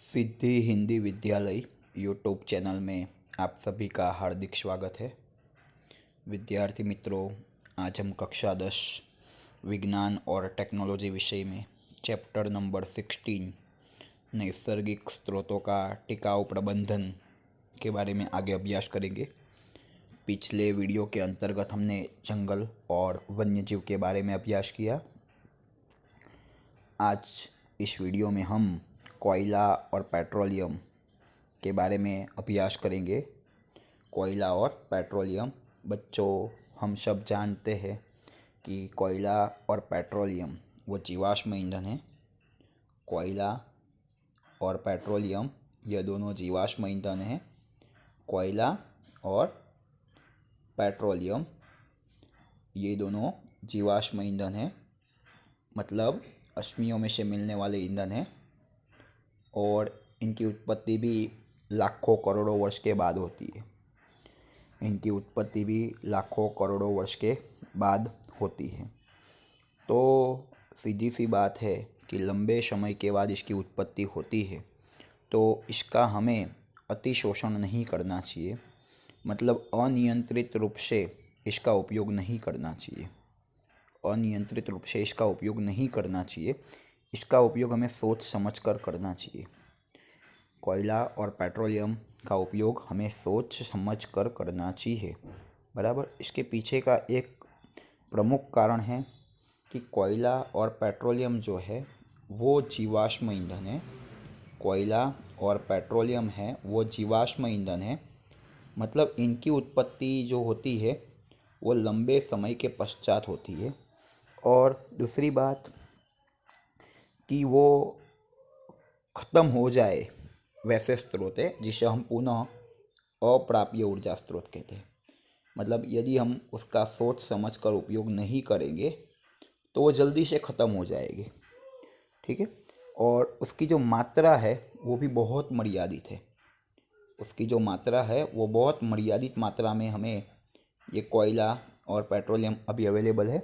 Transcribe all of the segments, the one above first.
सिद्धि हिंदी विद्यालय YouTube channel में आप सभी का हार्दिक स्वागत है। विद्यार्थी मित्रों, आज हम कक्षा 10 विज्ञान और टेक्नोलॉजी विषय में चैप्टर नंबर 16 नैसर्गिक स्रोतों का टिकाऊ प्रबंधन के बारे में आगे अभ्यास करेंगे। पिछले वीडियो के अंतर्गत हमने जंगल और वन्यजीव के बारे में अभ्यास किया। आज इस वीडियो में हम कोयला और पेट्रोलियम के बारे में अभ्यास करेंगे। कोयला और पेट्रोलियम बच्चों, हम सब जानते हैं कि कोयला और पेट्रोलियम वो जीवाश्म ईंधन है। कोयला और पेट्रोलियम ये दोनों जीवाश्म ईंधन हैं। कोयला और पेट्रोलियम ये दोनों जीवाश्म ईंधन हैं, मतलब अश्मियों में से मिलने वाले ईंधन हैं और इनकी उत्पत्ति भी लाखों करोड़ों वर्ष के बाद होती है। इनकी उत्पत्ति भी लाखों करोड़ों वर्ष के बाद होती है। तो सीधी सी बात है कि लंबे समय के बाद इसकी उत्पत्ति होती है, तो इसका हमें अतिशोषण नहीं करना चाहिए, मतलब अनियंत्रित रूप से इसका उपयोग नहीं करना चाहिए। अनियंत्रित रूप से इसका उपयोग नहीं करना चाहिए। इसका उपयोग हमें सोच समझ कर करना चाहिए। कोयला और पेट्रोलियम का उपयोग हमें सोच समझ कर करना चाहिए, बराबर। इसके पीछे का एक प्रमुख कारण है कि कोयला और पेट्रोलियम जो है वो जीवाश्म ईंधन है। कोयला और पेट्रोलियम है वो जीवाश्म ईंधन है, मतलब इनकी उत्पत्ति जो होती है वो लंबे समय के पश्चात होती है। और दूसरी बात कि वो ख़त्म हो जाए वैसे स्रोत है जिसे हम पुनः अप्राप्य ऊर्जा स्रोत कहते हैं। मतलब यदि हम उसका सोच समझ कर उपयोग नहीं करेंगे तो वो जल्दी से ख़त्म हो जाएगी, ठीक है। और उसकी जो मात्रा है वो भी बहुत मर्यादित है। उसकी जो मात्रा है वो बहुत मर्यादित मात्रा में हमें ये कोयला और पेट्रोलियम अभी अवेलेबल है।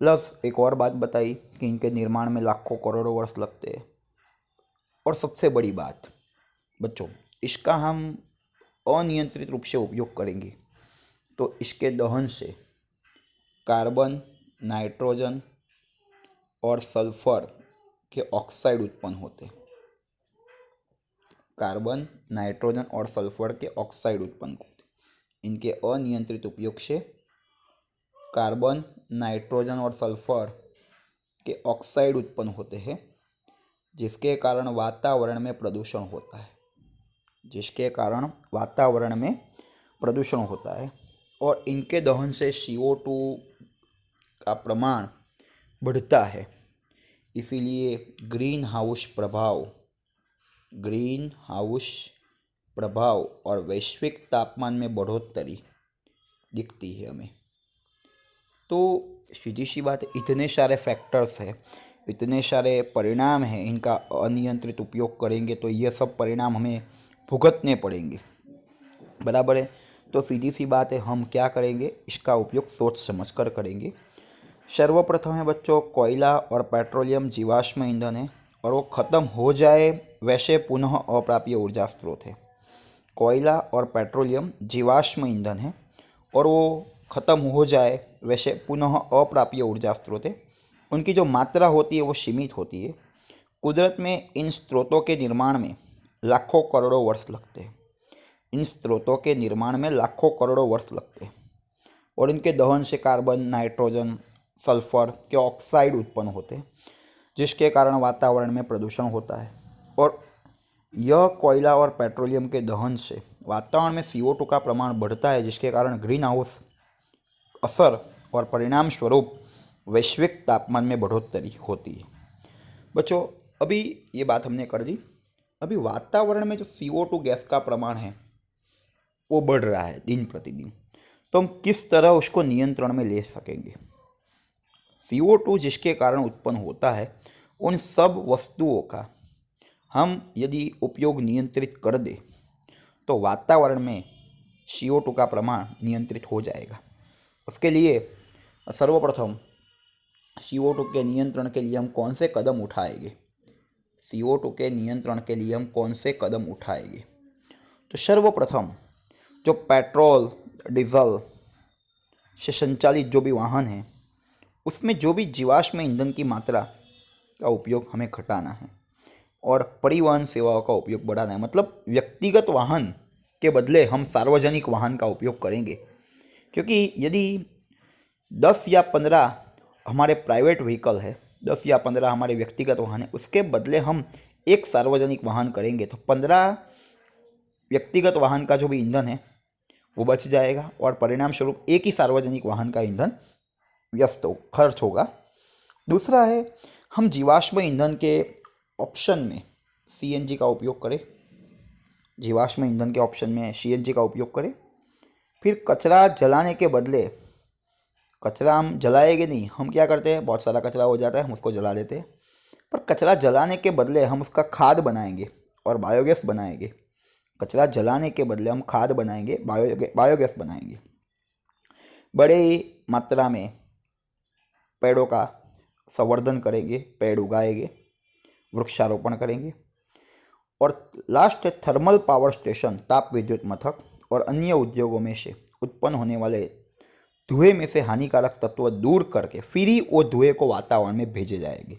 प्लस एक और बात बताई कि इनके निर्माण में लाखों करोड़ों वर्ष लगते हैं। और सबसे बड़ी बात बच्चों, इसका हम अनियंत्रित रूप से उपयोग करेंगे तो इसके दहन से कार्बन, नाइट्रोजन और सल्फर के ऑक्साइड उत्पन्न होते हैं। कार्बन, नाइट्रोजन और सल्फर के ऑक्साइड उत्पन्न होते हैं। इनके अनियंत्रित उपयोग से कार्बन, नाइट्रोजन और सल्फर के ऑक्साइड उत्पन्न होते हैं, जिसके कारण वातावरण में प्रदूषण होता है। और इनके दहन से CO2 का प्रमाण बढ़ता है। इसीलिए ग्रीन हाउस प्रभाव और वैश्विक तापमान में बढ़ोतरी दिखती है हमें। तो सीधी सी बात है, इतने सारे फैक्टर्स हैं, इतने सारे परिणाम हैं। इनका अनियंत्रित उपयोग करेंगे तो ये सब परिणाम हमें भुगतने पड़ेंगे, बराबर है। तो सीधी सी बात है, हम क्या करेंगे, इसका उपयोग सोच समझ कर करेंगे। सर्वप्रथम है बच्चों, कोयला और पेट्रोलियम जीवाश्म ईंधन है और वो ख़त्म हो जाए वैसे पुनः अप्राप्य ऊर्जा स्रोत है। कोयला और पेट्रोलियम जीवाश्म ईंधन है और वो ख़त्म हो जाए वैसे पुनः अप्राप्य ऊर्जा स्रोत है। उनकी जो मात्रा होती है वो सीमित होती है। कुदरत में इन स्रोतों के निर्माण में लाखों करोड़ों वर्ष लगते हैं। और इनके दहन से कार्बन, नाइट्रोजन, सल्फर के ऑक्साइड उत्पन्न होते हैं, जिसके कारण वातावरण में प्रदूषण होता है। और यह कोयला और पेट्रोलियम के दहन से वातावरण में CO2 का प्रमाण बढ़ता है, जिसके कारण ग्रीन हाउस असर और परिणाम स्वरूप वैश्विक तापमान में बढ़ोतरी होती है। बच्चों, अभी ये बात हमने कर दी। अभी वातावरण में जो CO2 गैस का प्रमाण है वो बढ़ रहा है दिन प्रतिदिन, तो हम किस तरह उसको नियंत्रण में ले सकेंगे। CO2 जिसके कारण उत्पन्न होता है, उन सब वस्तुओं का हम यदि उपयोग नियंत्रित कर दें तो वातावरण में CO2 का प्रमाण नियंत्रित हो जाएगा। उसके लिए सर्वप्रथम CO2 के नियंत्रण के लिए हम कौन से कदम उठाएंगे। CO2 के नियंत्रण के लिए हम कौन से कदम उठाएंगे? तो सर्वप्रथम जो पेट्रोल डीजल से संचालित जो भी वाहन है उसमें जो भी जीवाश्म ईंधन की मात्रा का उपयोग हमें घटाना है और परिवहन सेवाओं का उपयोग बढ़ाना है। मतलब व्यक्तिगत वाहन के बदले हम सार्वजनिक वाहन का उपयोग करेंगे, क्योंकि यदि 10 या 15 हमारे प्राइवेट व्हीकल है, 10 या 15 हमारे व्यक्तिगत वाहन है, उसके बदले हम एक सार्वजनिक वाहन करेंगे तो 15 व्यक्तिगत वाहन का जो भी ईंधन है वो बच जाएगा और परिणाम स्वरूप एक ही सार्वजनिक वाहन का ईंधन खर्च होगा। दूसरा है हम जीवाश्म ईंधन के ऑप्शन में CNG का उपयोग करें, जीवाश्म ईंधन के ऑप्शन में CNG का उपयोग करें। फिर कचरा जलाने के बदले, कचरा हम जलाएंगे नहीं, हम क्या करते हैं, बहुत सारा कचरा हो जाता है हम उसको जला देते हैं, पर कचरा जलाने के बदले हम उसका खाद बनाएंगे और बायोगैस बनाएंगे। कचरा जलाने के बदले हम खाद बनाएंगे, बायोगैस बनाएंगे। बड़े मात्रा में पेड़ों का संवर्धन करेंगे, पेड़ उगाएंगे, वृक्षारोपण करेंगे। और लास्ट है थर्मल पावर स्टेशन, ताप विद्युत मथक और अन्य उद्योगों में से उत्पन्न होने वाले धुएं में से हानिकारक तत्व दूर करके फिर ही वो धुएं को वातावरण में भेजे जाएंगे।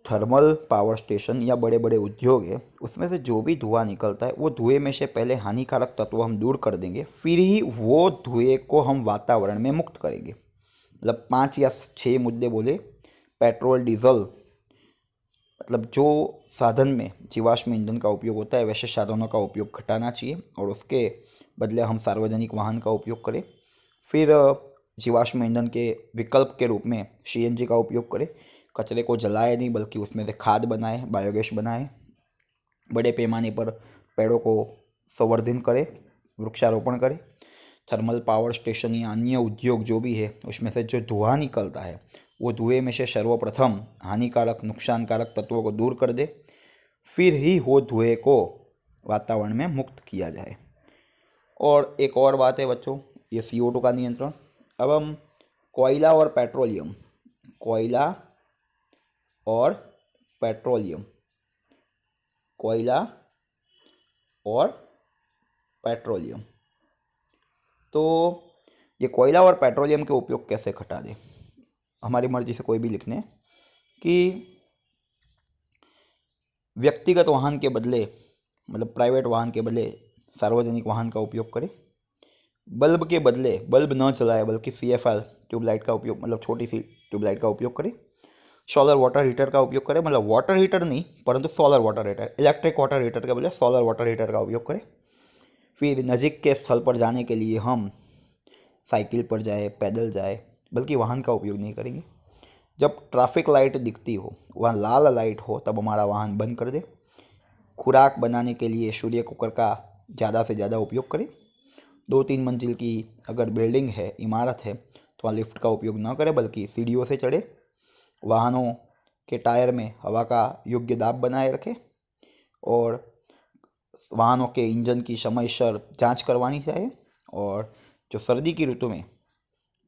थर्मल पावर स्टेशन या बड़े बड़े उद्योग है, उसमें से जो भी धुआं निकलता है वो धुएं में से पहले हानिकारक तत्व हम दूर कर देंगे, फिर ही वो धुएं को हम वातावरण में मुक्त करेंगे। मतलब 5 या 6 मुद्दे बोले। पेट्रोल डीजल, मतलब जो साधन में जीवाश्म ईंधन का उपयोग होता है वैसे साधनों का उपयोग घटाना चाहिए और उसके बदले हम सार्वजनिक वाहन का उपयोग करें। फिर जीवाश्म ईंधन के विकल्प के रूप में CNG का उपयोग करें। कचरे को जलाए नहीं बल्कि उसमें से खाद बनाए, बायोगैस बनाए। बड़े पैमाने पर पेड़ों को संवर्धन करें, वृक्षारोपण करें। थर्मल पावर स्टेशन या अन्य उद्योग जो भी है उसमें से जो धुआं निकलता है वो धुएं में से सर्वप्रथम हानिकारक नुकसानकारक तत्वों को दूर कर दे, फिर ही वो धुएं को वातावरण में मुक्त किया जाए। और एक और बात है बच्चों, ये CO2 का नियंत्रण। अब हम कोयला और पेट्रोलियम, कोयला और पेट्रोलियम, कोयला और पेट्रोलियम, तो ये कोयला और पेट्रोलियम के उपयोग कैसे घटा दें? हमारी मर्जी से कोई भी लिख लें कि व्यक्तिगत वाहन के बदले, मतलब प्राइवेट वाहन के बदले सार्वजनिक वाहन का उपयोग करें। बल्ब के बदले बल्ब न चलाए बल्कि CFL ट्यूबलाइट का उपयोग, मतलब छोटी सी ट्यूबलाइट का उपयोग करें। सोलर वाटर हीटर का उपयोग करें, मतलब वाटर हीटर नहीं परंतु solar water heater, electric water heater के बदले सोलर वाटर हीटर का उपयोग करें। फिर नज़दीक के स्थल पर जाने के लिए हम साइकिल पर जाए, पैदल जाए, बल्कि वाहन का उपयोग नहीं करेंगे। जब ट्रैफिक लाइट दिखती हो, वहाँ लाल लाइट हो, तब हमारा वाहन बंद कर दे। खुराक बनाने के लिए सूर्य कुकर का ज़्यादा से ज़्यादा उपयोग करें। 2-3 मंजिल की अगर बिल्डिंग है, इमारत है, तो वहाँ लिफ्ट का उपयोग न करें बल्कि सीढ़ियों से चढ़े। वाहनों के टायर में हवा का योग्य दाब बनाए रखें और वाहनों के इंजन की समयसर जांच करवानी चाहिए। और जो सर्दी की ऋतु में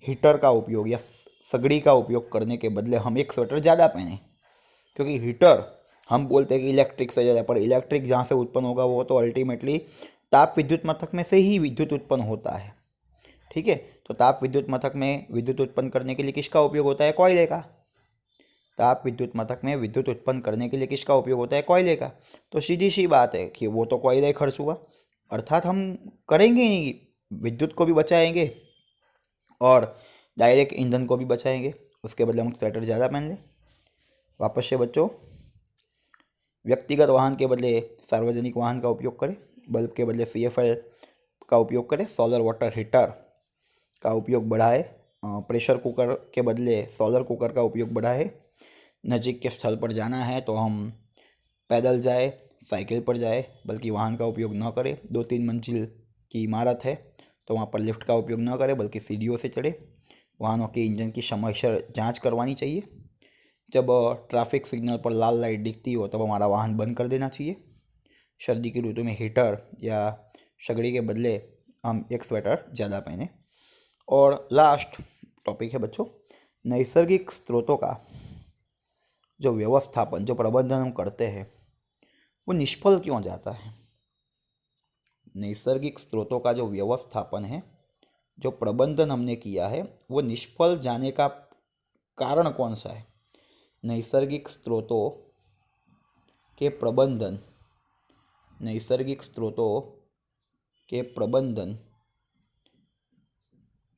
हीटर का उपयोग या सगड़ी का उपयोग करने के बदले हम एक स्वेटर ज़्यादा पहने, क्योंकि हीटर हम बोलते हैं कि इलेक्ट्रिक से ज़्यादा, पर इलेक्ट्रिक जहाँ से उत्पन्न होगा वो तो अल्टीमेटली ताप विद्युत मथक में से ही विद्युत उत्पन्न होता है। ठीक है, तो ताप विद्युत मथक में विद्युत उत्पन्न करने के लिए किसका उपयोग होता है? कोयले का। ताप विद्युत मथक में विद्युत उत्पन्न करने के लिए किसका उपयोग होता है? कोयले का। तो सीधी सी बात है कि वो तो कोयले खर्च हुआ, अर्थात हम करेंगे ही, विद्युत को भी बचाएंगे और डायरेक्ट ईंधन को भी बचाएंगे। उसके बदले हम स्वेटर ज़्यादा पहन लें। वापस से बच्चों, व्यक्तिगत वाहन के बदले सार्वजनिक वाहन का उपयोग करें। बल्ब के बदले CFL का उपयोग करें। सोलर वाटर हीटर का उपयोग बढ़ाए। प्रेशर कुकर के बदले सोलर कुकर का उपयोग बढ़ाए। नज़दीक के स्थल पर जाना है तो हम पैदल जाए, साइकिल पर जाए, बल्कि वाहन का उपयोग न करें। 2-3 मंजिल की इमारत है तो वहाँ पर लिफ्ट का उपयोग न करें बल्कि सीढ़ियों से चढ़े। वाहनों के इंजन की समयसर जांच करवानी चाहिए। जब ट्रैफिक सिग्नल पर लाल लाइट दिखती हो तब हमारा वाहन बंद कर देना चाहिए। सर्दी की ऋतु में हीटर या सगड़ी के बदले हम एक स्वेटर ज़्यादा पहने। और लास्ट टॉपिक है बच्चों, नैसर्गिक स्रोतों का जो व्यवस्थापन, जो प्रबंधन हम करते हैं, वो निष्फल क्यों जाता है? नैसर्गिक स्रोतों का जो व्यवस्थापन है, जो प्रबंधन हमने किया है, वो निष्फल जाने का कारण कौन सा है? नैसर्गिक स्रोतों के प्रबंधन, नैसर्गिक स्रोतों के प्रबंधन,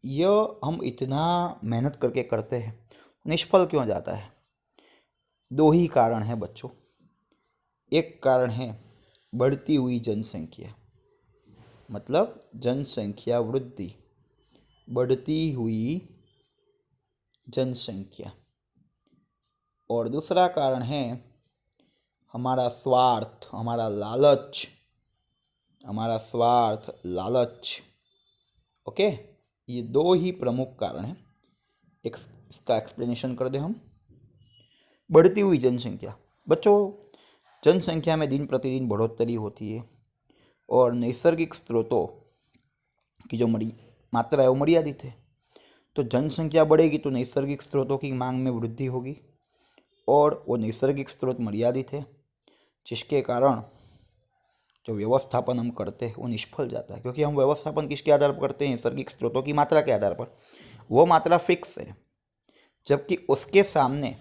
यह हम इतना मेहनत करके करते हैं, निष्फल क्यों जाता है? दो ही कारण हैं बच्चों। एक कारण है बढ़ती हुई जनसंख्या, मतलब जनसंख्या वृद्धि, बढ़ती हुई जनसंख्या। और दूसरा कारण है हमारा स्वार्थ, हमारा लालच, हमारा स्वार्थ, लालच। ओके, ये दो ही प्रमुख कारण हैं। इसका एक्सप्लेनेशन कर दें हम। बढ़ती हुई जनसंख्या, बच्चों जनसंख्या में दिन प्रतिदिन बढ़ोतरी होती है और नैसर्गिक स्रोतों की जो मात्रा है वो मर्यादित है। तो जनसंख्या बढ़ेगी तो नैसर्गिक स्रोतों की मांग में वृद्धि होगी और वो नैसर्गिक स्रोत मर्यादित है, जिसके कारण जो व्यवस्थापन हम करते हैं वो निष्फल जाता है। क्योंकि हम व्यवस्थापन किसके आधार पर करते हैं? नैसर्गिक स्रोतों की मात्रा के आधार पर। वो मात्रा फिक्स है, जबकि उसके सामने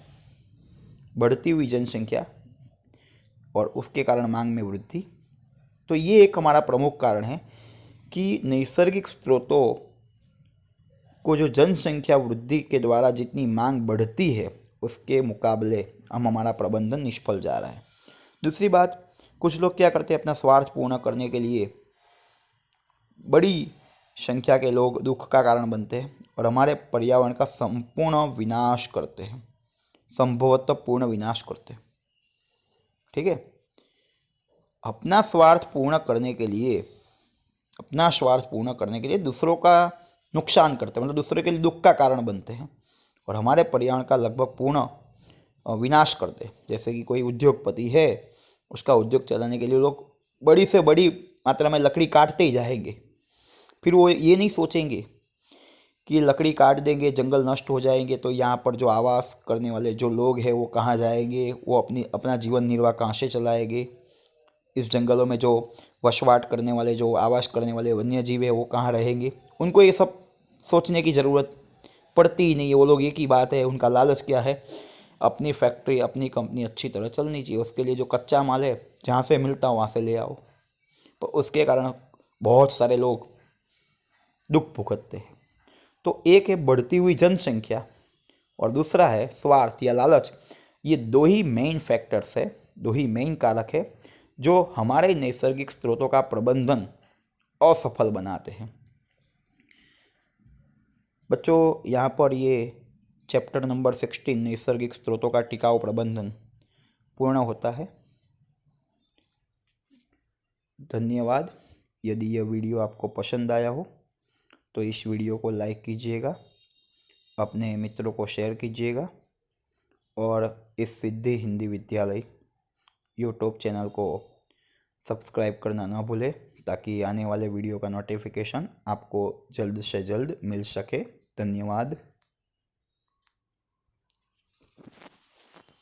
बढ़ती हुई जनसंख्या और उसके कारण मांग में वृद्धि। तो ये एक हमारा प्रमुख कारण है कि नैसर्गिक स्रोतों को जो जनसंख्या वृद्धि के द्वारा जितनी मांग बढ़ती है, उसके मुकाबले हमारा प्रबंधन निष्फल जा रहा है। दूसरी बात, कुछ लोग क्या करते हैं, अपना स्वार्थ पूर्ण करने के लिए बड़ी संख्या के लोग दुख का कारण बनते हैं और हमारे पर्यावरण का संपूर्ण विनाश करते हैं, संभवतः पूर्ण विनाश करते हैं। ठीक है, अपना स्वार्थ पूर्ण करने के लिए, अपना स्वार्थ पूर्ण करने के लिए दूसरों का नुकसान करते हैं, मतलब दूसरे के लिए दुख का कारण बनते हैं और हमारे पर्यावरण का लगभग पूर्ण विनाश करते हैं। जैसे कि कोई उद्योगपति है, उसका उद्योग चलाने के लिए लोग बड़ी से बड़ी मात्रा में लकड़ी काटते ही जाएंगे। फिर वो ये नहीं सोचेंगे कि लकड़ी काट देंगे, जंगल नष्ट हो जाएंगे, तो यहाँ पर जो आवास करने वाले जो लोग हैं वो कहाँ जाएंगे, वो अपना जीवन निर्वाह कहाँ से चलाएंगे, इस जंगलों में जो वसवाट करने वाले, जो आवास करने वाले वन्य जीव है वो कहाँ रहेंगे। उनको ये सब सोचने की ज़रूरत पड़ती ही नहीं है। वो लोग एक ही बात है, उनका लालच क्या है, अपनी फैक्ट्री, अपनी कंपनी अच्छी तरह चलनी चाहिए, उसके लिए जो कच्चा माल है जहाँ से मिलता हो वहाँ से ले आओ। तो उसके कारण बहुत सारे लोग दुख भुगतते हैं। तो एक है बढ़ती हुई जनसंख्या और दूसरा है स्वार्थ या लालच। ये दो ही मेन फैक्टर्स है, दो ही मेन कारक है जो हमारे नैसर्गिक स्रोतों का प्रबंधन असफल बनाते हैं। बच्चों यहाँ पर ये चैप्टर नंबर 16 नैसर्गिक स्रोतों का टिकाऊ प्रबंधन पूर्ण होता है। धन्यवाद। यदि यह वीडियो आपको पसंद आया हो तो इस वीडियो को लाइक कीजिएगा, अपने मित्रों को शेयर कीजिएगा और इस सिद्धि हिंदी विद्यालय यूट्यूब चैनल को सब्सक्राइब करना ना भूलें, ताकि आने वाले वीडियो का नोटिफिकेशन आपको जल्द से जल्द मिल सके। धन्यवाद।